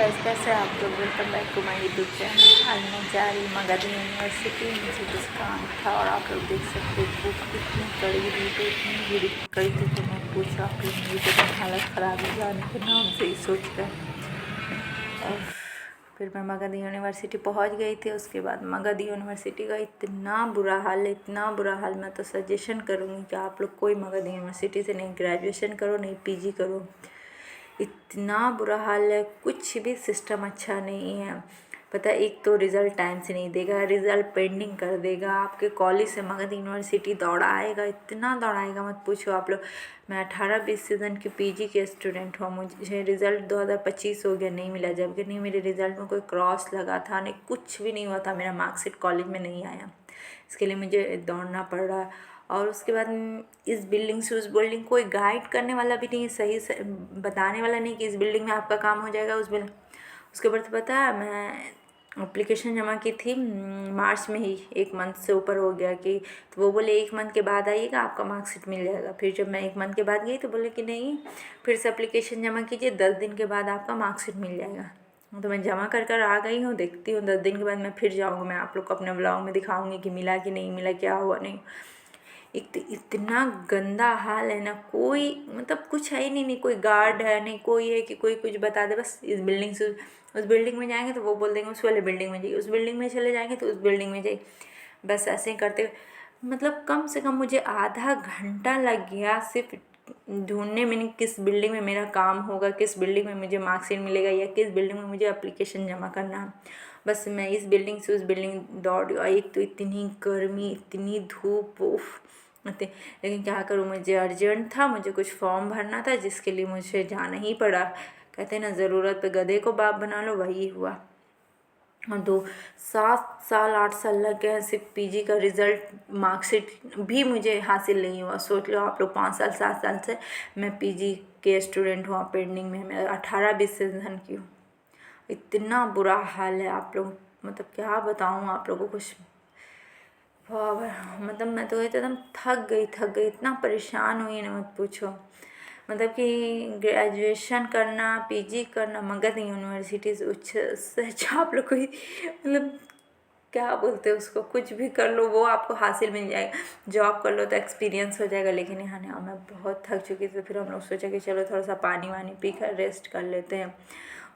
Guys, कैसे हैं आप लोग। Welcome back to my YouTube channel. आज मैं जा रही मगध यूनिवर्सिटी। मुझे कुछ काम था और आप लोग देख सकते हो धूप कितनी कड़ी थी, तो इतनी भीड़ कड़ी थी कि मैं पूछा आप लोग, मेरी तो हालत ख़राब है जाने के नाम से ही सोच कर। और फिर मैं मगध यूनिवर्सिटी पहुंच गई थी। उसके बाद मगध यूनिवर्सिटी का इतना बुरा हाल है, इतना बुरा हाल। मैं तो सजेशन करूँगी कि आप लोग कोई मगध यूनिवर्सिटी से नहीं ग्रेजुएशन करो, नहीं पीजी करो। इतना बुरा हाल है, कुछ भी सिस्टम अच्छा नहीं है। पता है, एक तो रिज़ल्ट टाइम से नहीं देगा, रिज़ल्ट पेंडिंग कर देगा, आपके कॉलेज से मगध यूनिवर्सिटी दौड़ाएगा, इतना दौड़ाएगा मत पूछो आप लोग। मैं 18-20 सीज़न की पीजी के स्टूडेंट हूँ। मुझे रिज़ल्ट 2025 हो गया, नहीं मिला, जबकि नहीं, मेरे रिज़ल्ट में कोई क्रॉस लगा था नहीं, कुछ भी नहीं हुआ था, मेरा मार्कशीट कॉलेज में नहीं आया। इसके लिए मुझे दौड़ना पड़ रहा है। और उसके बाद इस बिल्डिंग से उस बिल्डिंग, कोई गाइड करने वाला भी नहीं, सही से बताने वाला नहीं कि इस बिल्डिंग में आपका काम हो जाएगा, उस बिल्डिंग। उसके बाद पता है, मैं एप्लीकेशन जमा की थी मार्च में ही, 1 मंथ से ऊपर हो गया कि, तो वो बोले 1 मंथ के बाद आइएगा, आपका मार्कशीट मिल जाएगा। फिर जब मैं 1 मंथ के बाद गई तो बोले कि नहीं, फिर से एप्लीकेशन जमा कीजिए, 10 दिन के बाद आपका मार्कशीट मिल जाएगा। तो मैं जमा कर आ गई हूँ, देखती हूँ 10 दिन के बाद मैं फिर जाऊँगी। मैं आप लोग को अपने ब्लॉग में दिखाऊँगी कि मिला कि नहीं मिला, क्या हुआ नहीं। इतना गंदा हाल है ना, कोई मतलब कुछ है ही नहीं, नहीं कोई गार्ड है, नहीं कोई है कि कोई कुछ बता दे। बस इस बिल्डिंग से उस बिल्डिंग में जाएंगे तो वो बोल देंगे उस वाले बिल्डिंग में जाइए, उस बिल्डिंग में चले जाएंगे तो उस बिल्डिंग में जाइए। बस ऐसे ही करते, मतलब कम से कम मुझे आधा घंटा लग गया सिर्फ ढूंढने में, नहीं किस बिल्डिंग में मेरा काम होगा, किस बिल्डिंग में मुझे मार्कशीट मिलेगा, या किस बिल्डिंग में मुझे एप्लीकेशन जमा करना है। बस मैं इस बिल्डिंग से उस बिल्डिंग दौड़ गई। एक तो इतनी गर्मी, इतनी धूप, उफ। लेकिन क्या करूँ, मुझे अर्जेंट था, मुझे कुछ फॉर्म भरना था, जिसके लिए मुझे जाना ही पड़ा। कहते हैं ना, ज़रूरत पे गधे को बाप बना लो, वही हुआ। और 7 साल 8 साल लग गए सिर्फ पीजी का रिज़ल्ट, मार्कशीट भी मुझे हासिल नहीं हुआ। सोच लो आप लोग, 5 साल 7 साल से मैं पीजी के स्टूडेंट हूँ, पेंडिंग में। मैं 18-20 सीजन की हूँ। इतना बुरा हाल है आप लोग, मतलब क्या बताऊँ आप लोगों को। मतलब मैं तो एकदम थक गई, इतना परेशान हुई ना मत पूछो। मतलब कि ग्रेजुएशन करना, पीजी करना मगध यूनिवर्सिटी से उससे अच्छा आप लोग कोई, मतलब क्या बोलते हैं उसको, कुछ भी कर लो वो आपको हासिल मिल जाएगा। जॉब कर लो तो एक्सपीरियंस हो जाएगा। लेकिन यहाँ नहीं, मैं बहुत थक चुकी थी। फिर हम लोग सोचा कि चलो थोड़ा सा पानी वानी पी कर रेस्ट कर लेते हैं,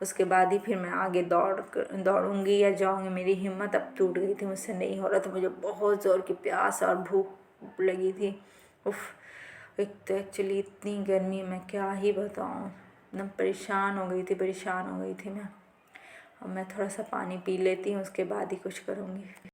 उसके बाद ही फिर मैं आगे दौड़ूंगी या जाऊंगी। मेरी हिम्मत अब टूट गई थी, मुझसे नहीं हो रहा था। मुझे बहुत ज़ोर की प्यास और भूख लगी थी। उफ, एक तो एक्चुअली इतनी गर्मी, मैं क्या ही बताऊँ, एकदम परेशान हो गई थी मैं। अब मैं थोड़ा सा पानी पी लेती हूँ, उसके बाद ही कुछ करूँगी।